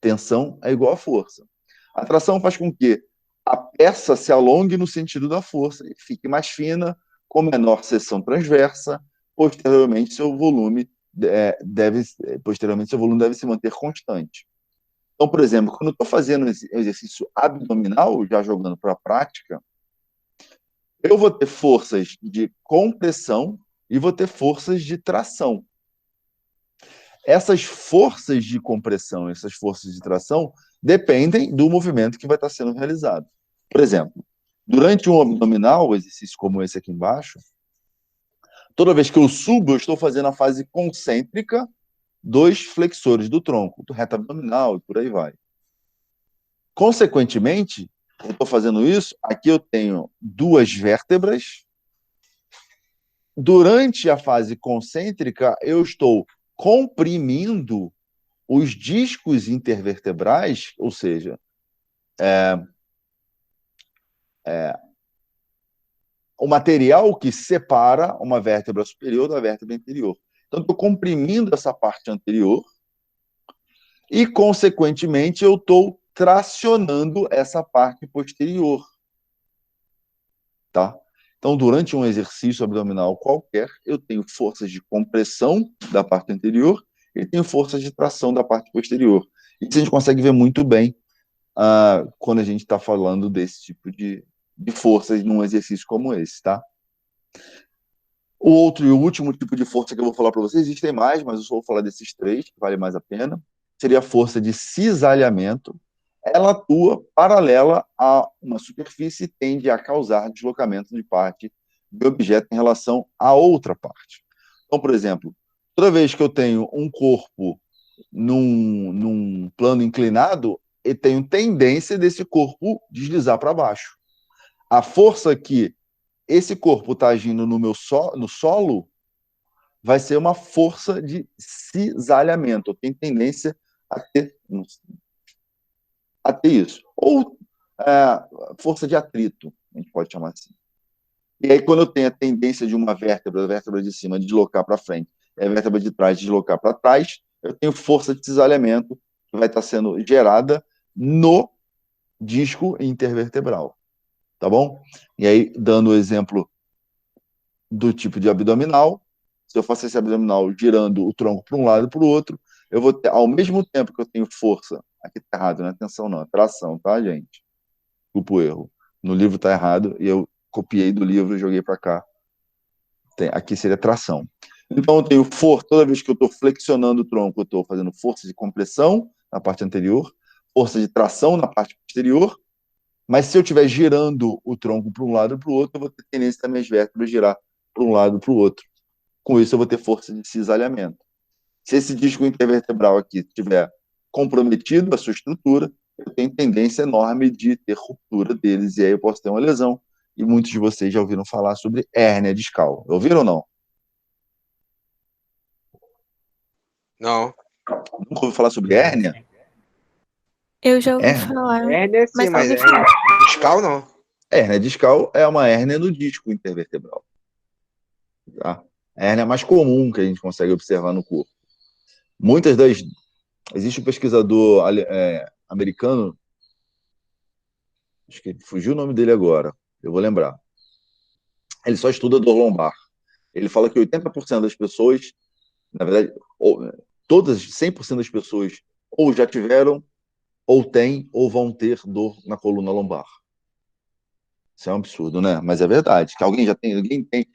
Speaker 1: Tensão é igual a força. A tração faz com que a peça se alongue no sentido da força e fique mais fina, com menor seção transversa. Posteriormente, seu volume deve se manter constante. Então, por exemplo, quando eu estou fazendo exercício abdominal, já jogando para a prática, eu vou ter forças de compressão e vou ter forças de tração. Essas forças de compressão, essas forças de tração, dependem do movimento que vai estar sendo realizado. Por exemplo, durante um abdominal, um exercício como esse aqui embaixo, toda vez que eu subo, eu estou fazendo a fase concêntrica dos flexores do tronco, do reto abdominal e por aí vai. Consequentemente, eu estou fazendo isso, aqui eu tenho duas vértebras. Durante a fase concêntrica, eu estou comprimindo os discos intervertebrais, ou seja, o material que separa uma vértebra superior da vértebra inferior. Então, estou comprimindo essa parte anterior e, consequentemente, eu estou tracionando essa parte posterior. Tá? Então, durante um exercício abdominal qualquer, eu tenho forças de compressão da parte anterior e tenho forças de tração da parte posterior. Isso a gente consegue ver muito bem quando a gente está falando desse tipo de forças num exercício como esse, tá? O outro e o último tipo de força que eu vou falar para vocês, existem mais, mas eu só vou falar desses três, que vale mais a pena, seria a força de cisalhamento. Ela atua paralela a uma superfície e tende a causar deslocamento de parte do objeto em relação a outra parte. Então, por exemplo, toda vez que eu tenho um corpo num plano inclinado, eu tenho tendência desse corpo deslizar para baixo. A força que esse corpo está agindo no solo vai ser uma força de cisalhamento. Eu tenho tendência a ter isso. Ou força de atrito, a gente pode chamar assim. E aí, quando eu tenho a tendência de uma vértebra, a vértebra de cima, de deslocar para frente, e a vértebra de trás de deslocar para trás, eu tenho força de cisalhamento que vai estar sendo gerada no disco intervertebral. Tá bom? E aí, dando o exemplo do tipo de abdominal, se eu faço esse abdominal girando o tronco para um lado e para o outro, eu vou ter, ao mesmo tempo que eu tenho força, aqui tá errado, não é tensão não, é tração, tá, gente? Desculpa o erro. No livro tá errado e eu copiei do livro e joguei para cá. Aqui seria tração. Então eu tenho força, toda vez que eu estou flexionando o tronco, eu estou fazendo força de compressão na parte anterior, força de tração na parte posterior, mas se eu estiver girando o tronco para um lado e para o outro, eu vou ter tendência das minhas vértebras girar para um lado e para o outro. Com isso, eu vou ter força de cisalhamento. Se esse disco intervertebral aqui estiver comprometido, a sua estrutura, eu tenho tendência enorme de ter ruptura deles, e aí eu posso ter uma lesão. E muitos de vocês já ouviram falar sobre hérnia discal. Ouviram ou não?
Speaker 4: Não.
Speaker 1: Nunca ouviu falar sobre
Speaker 6: Já,
Speaker 1: hérnia?
Speaker 6: sim.
Speaker 3: Eu já ouvi
Speaker 1: Hérnia?
Speaker 3: falar,
Speaker 4: Hérnia sim,
Speaker 3: mas não
Speaker 4: mas
Speaker 3: ouvi
Speaker 4: hérnia
Speaker 3: falar.
Speaker 4: discal não.
Speaker 1: Hérnia discal é uma hérnia no disco intervertebral. Tá? A hérnia mais comum que a gente consegue observar no corpo. Muitas das... Existe um pesquisador americano, acho que fugiu o nome dele agora, eu vou lembrar. Ele só estuda dor lombar. Ele fala que 80% das pessoas, na verdade, todas, 100% das pessoas, ou já tiveram, ou têm, ou vão ter dor na coluna lombar. Isso é um absurdo, né? Mas é verdade. Que alguém já tem, alguém tem.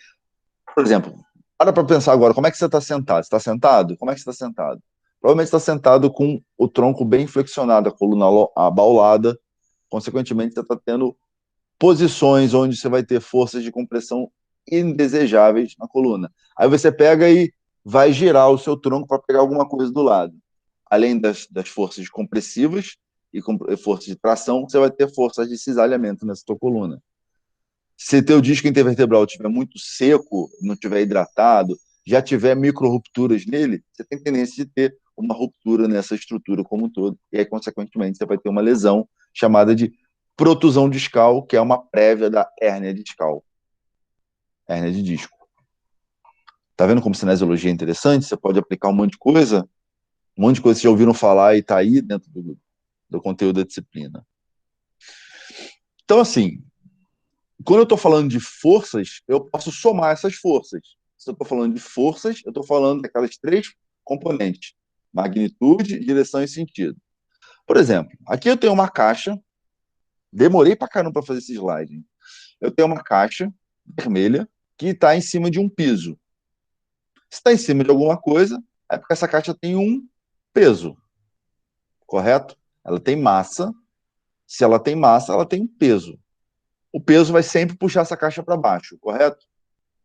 Speaker 1: Por exemplo, para pensar agora, como é que você está sentado? Você está sentado? Como é que você está sentado? Provavelmente está sentado com o tronco bem flexionado, a coluna abaulada. Consequentemente, você está tendo posições onde você vai ter forças de compressão indesejáveis na coluna. Aí você pega e vai girar o seu tronco para pegar alguma coisa do lado. Além das forças compressivas e forças de tração, você vai ter forças de cisalhamento nessa tua coluna. Se teu disco intervertebral estiver muito seco, não estiver hidratado, já tiver micro-rupturas nele, você tem tendência de ter uma ruptura nessa estrutura como um todo, e aí, consequentemente, você vai ter uma lesão chamada de protusão discal, que é uma prévia da hérnia discal, hérnia de disco. Tá vendo como cinesiologia é interessante? Você pode aplicar um monte de coisa que vocês já ouviram falar e está aí dentro do conteúdo da disciplina. Então, assim, quando eu estou falando de forças, eu posso somar essas forças. Se eu estou falando de forças, eu estou falando daquelas 3 componentes: magnitude, direção e sentido. Por exemplo, aqui eu tenho uma caixa, demorei pra caramba para fazer esse slide. Eu tenho uma caixa vermelha que está em cima de um piso. Se está em cima de alguma coisa, é porque essa caixa tem um peso, correto? Ela tem massa. Se ela tem massa, ela tem um peso. O peso vai sempre puxar essa caixa para baixo, correto?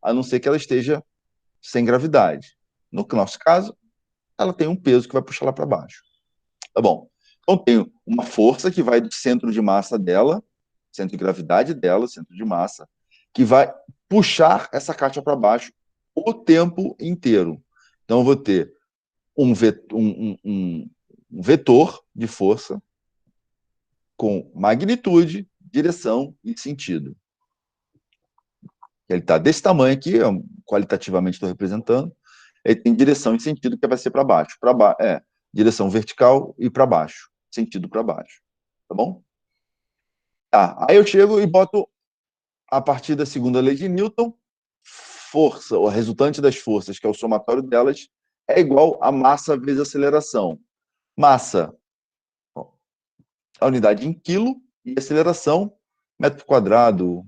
Speaker 1: A não ser que ela esteja sem gravidade. No nosso caso, ela tem um peso que vai puxar ela para baixo. Tá bom. Então, tenho uma força que vai do centro de massa dela, centro de gravidade dela, centro de massa, que vai puxar essa caixa para baixo o tempo inteiro. Então, eu vou ter um vetor de força com magnitude, direção e sentido. Ele está desse tamanho aqui, qualitativamente estou representando. Ele tem direção e sentido que vai ser para baixo. Direção vertical e para baixo. Sentido para baixo. Tá bom? Tá. Aí eu chego e boto, a partir da segunda lei de Newton, força, o resultante das forças, que é o somatório delas, é igual a massa vezes aceleração. Massa, a unidade em quilo, e aceleração, metro quadrado,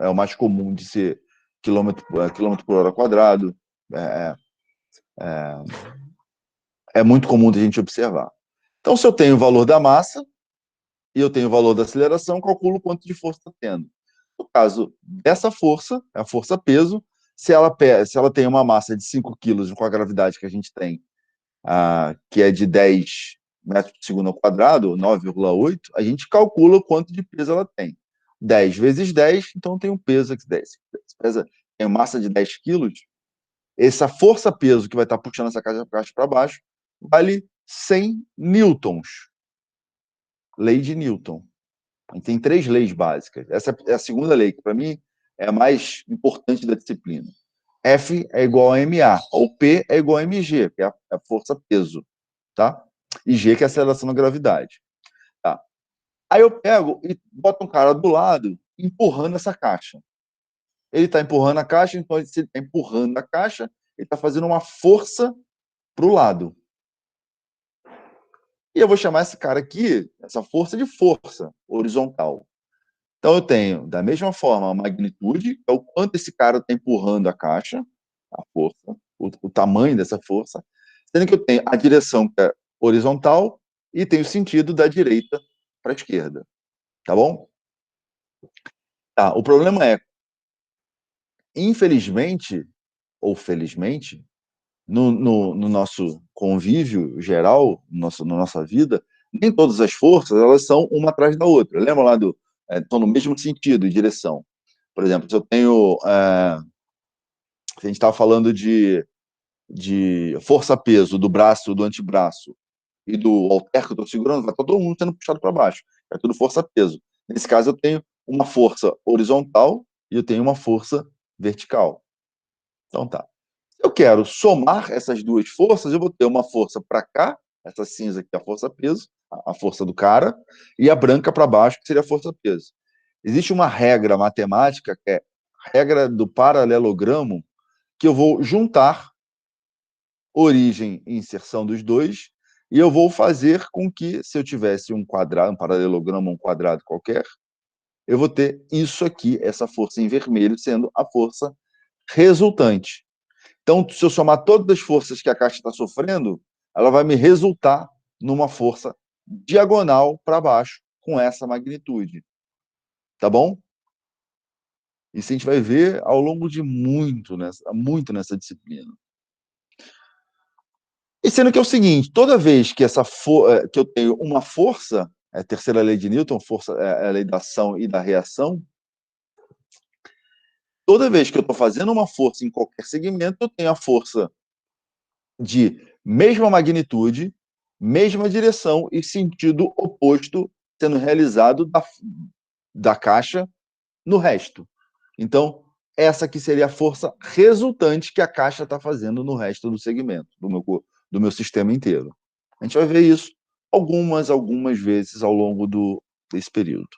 Speaker 1: é o mais comum de ser quilômetro por hora quadrado. É muito comum de a gente observar. Então, se eu tenho o valor da massa e eu tenho o valor da aceleração, calculo quanto de força está tendo. No caso dessa força, a força-peso, se ela tem uma massa de 5 quilos com a gravidade que a gente tem, que é de 10 metros por segundo ao quadrado, 9,8, a gente calcula o quanto de peso ela tem. 10 vezes 10, então tem um peso aqui, 10. Tem massa de 10 quilos, essa força-peso que vai estar puxando essa caixa para baixo vale 100 newtons. Lei de Newton. A gente tem 3 leis básicas. Essa é a segunda lei, que para mim é a mais importante da disciplina. F é igual a MA, ou P é igual a mg, que é a força-peso, tá? E G, que é a aceleração da gravidade. Tá. Aí eu pego e boto um cara do lado empurrando essa caixa. Ele está empurrando a caixa, então se ele está empurrando a caixa, ele está fazendo uma força para o lado. E eu vou chamar esse cara aqui, essa força, de força horizontal. Então, eu tenho, da mesma forma, a magnitude, que é o quanto esse cara está empurrando a caixa, a força, o tamanho dessa força, sendo que eu tenho a direção, que é horizontal, e tenho o sentido da direita para a esquerda. Tá bom? Tá, o problema é, infelizmente, ou felizmente, no nosso convívio geral, na nossa vida, Nem todas as forças, elas são uma atrás da outra. Lembra lá estão no mesmo sentido e direção. Por exemplo, se eu tenho... a gente estava falando de força-peso do braço, do antebraço e do halter que eu estou segurando, vai todo mundo sendo puxado para baixo. É tudo força-peso. Nesse caso, eu tenho uma força horizontal e eu tenho uma força vertical. Então tá. Se eu quero somar essas duas forças, eu vou ter uma força para cá, essa cinza que é a força-peso, a força do cara, e a branca para baixo, que seria a força-peso. Existe uma regra matemática, que é a regra do paralelogramo, que eu vou juntar origem e inserção dos dois, e eu vou fazer com que, se eu tivesse um quadrado, um paralelogramo, um quadrado qualquer, eu vou ter isso aqui, essa força em vermelho, sendo a força resultante. Então, se eu somar todas as forças que a caixa está sofrendo, ela vai me resultar numa força diagonal para baixo, com essa magnitude. Tá bom? Isso a gente vai ver ao longo de muito nessa disciplina. E sendo que é o seguinte, toda vez que que eu tenho uma força, a terceira lei de Newton, força, é a lei da ação e da reação, toda vez que eu estou fazendo uma força em qualquer segmento, eu tenho a força de mesma magnitude, mesma direção e sentido oposto sendo realizado da caixa no resto. Então, essa aqui seria a força resultante que a caixa está fazendo no resto do segmento, do meu sistema inteiro. A gente vai ver isso algumas vezes ao longo desse período.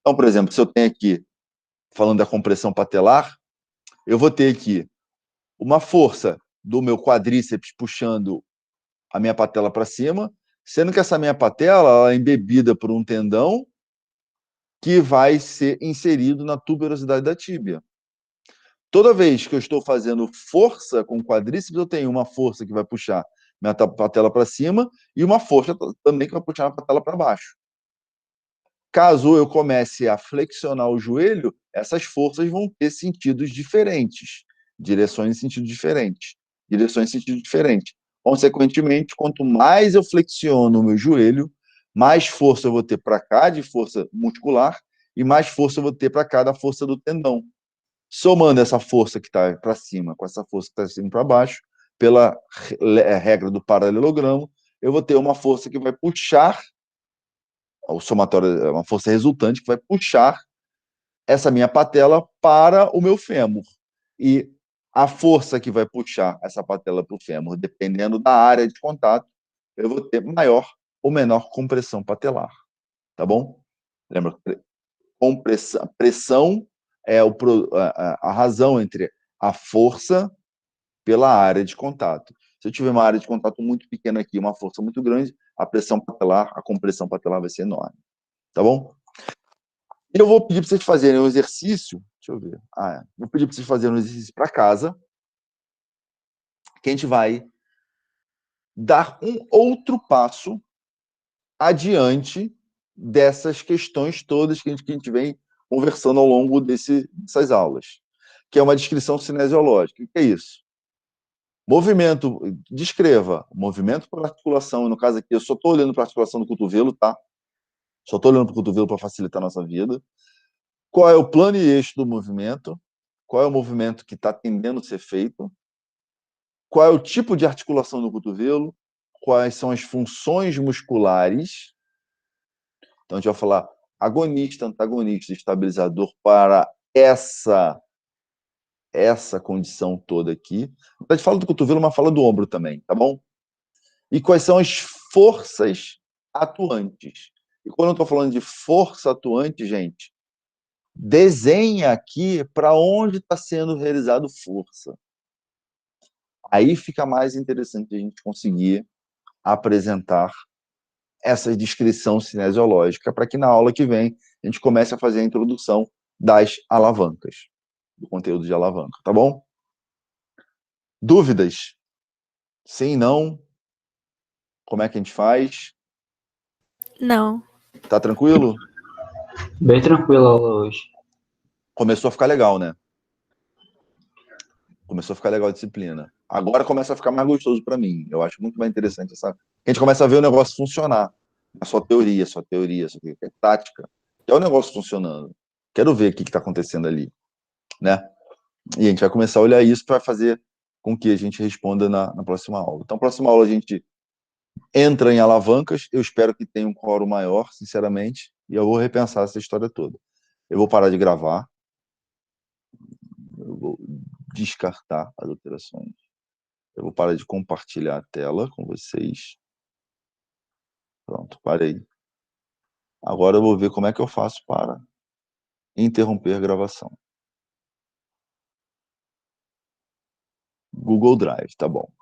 Speaker 1: Então, por exemplo, se eu tenho aqui, falando da compressão patelar, eu vou ter aqui uma força do meu quadríceps puxando a minha patela para cima, sendo que essa minha patela ela é embebida por um tendão que vai ser inserido na tuberosidade da tíbia. Toda vez que eu estou fazendo força com o quadríceps, eu tenho uma força que vai puxar minha patela para cima e uma força também que vai puxar a patela para baixo. Caso eu comece a flexionar o joelho, essas forças vão ter sentidos diferentes, direções em sentido diferente, direções em sentido diferente. Consequentemente, quanto mais eu flexiono o meu joelho, mais força eu vou ter para cá de força muscular e mais força eu vou ter para cá da força do tendão. Somando essa força que está para cima com essa força que está para baixo, pela regra do paralelogramo, eu vou ter uma força que vai puxar, o somatório é uma força resultante que vai puxar essa minha patela para o meu fêmur. E a força que vai puxar essa patela para o fêmur, dependendo da área de contato, eu vou ter maior ou menor compressão patelar. Tá bom? Lembra? Pressão é a razão entre a força pela área de contato. Se eu tiver uma área de contato muito pequena aqui, uma força muito grande, a pressão patelar, a compressão patelar vai ser enorme. Tá bom? E eu vou pedir para vocês fazerem um exercício. Deixa eu ver. Vou pedir para vocês fazerem um exercício para casa, que a gente vai dar um outro passo adiante dessas questões todas que a gente vem conversando ao longo dessas aulas, que é uma descrição cinesiológica. O que é isso? Movimento, descreva movimento para articulação, no caso aqui eu só estou olhando para a articulação do cotovelo, tá? Só estou olhando para o cotovelo para facilitar a nossa vida. Qual é o plano e eixo do movimento? Qual é o movimento que está tendendo a ser feito? Qual é o tipo de articulação do cotovelo? Quais são as funções musculares? Então, a gente vai falar agonista, antagonista, estabilizador para essa condição toda aqui. A gente fala do cotovelo, mas fala do ombro também, tá bom? E quais são as forças atuantes? E quando eu estou falando de força atuante, gente, desenha aqui para onde está sendo realizado força. Aí fica mais interessante a gente conseguir apresentar essa descrição cinesiológica para que na aula que vem a gente comece a fazer a introdução das alavancas, do conteúdo de alavanca, tá bom? Dúvidas? Sim, não? Como é que a gente faz?
Speaker 3: Não.
Speaker 1: Tá tranquilo?
Speaker 2: Bem tranquilo a aula hoje.
Speaker 1: Começou a ficar legal, né? Começou a ficar legal a disciplina. Agora começa a ficar mais gostoso para mim. Eu acho muito mais interessante essa... A gente começa a ver o negócio funcionar. é só teoria, só teoria, só teoria, é tática. É o negócio funcionando. Quero ver o que está acontecendo ali, né? E a gente vai começar a olhar isso para fazer com que a gente responda na próxima aula. Então, próxima aula a gente entra em alavancas. Eu espero que tenha um quórum maior, sinceramente, e eu vou repensar essa história toda. Eu vou parar de gravar. Eu vou descartar as alterações. Eu vou parar de compartilhar a tela com vocês. Pronto, parei. Agora eu vou ver como é que eu faço para interromper a gravação. Google Drive, tá bom.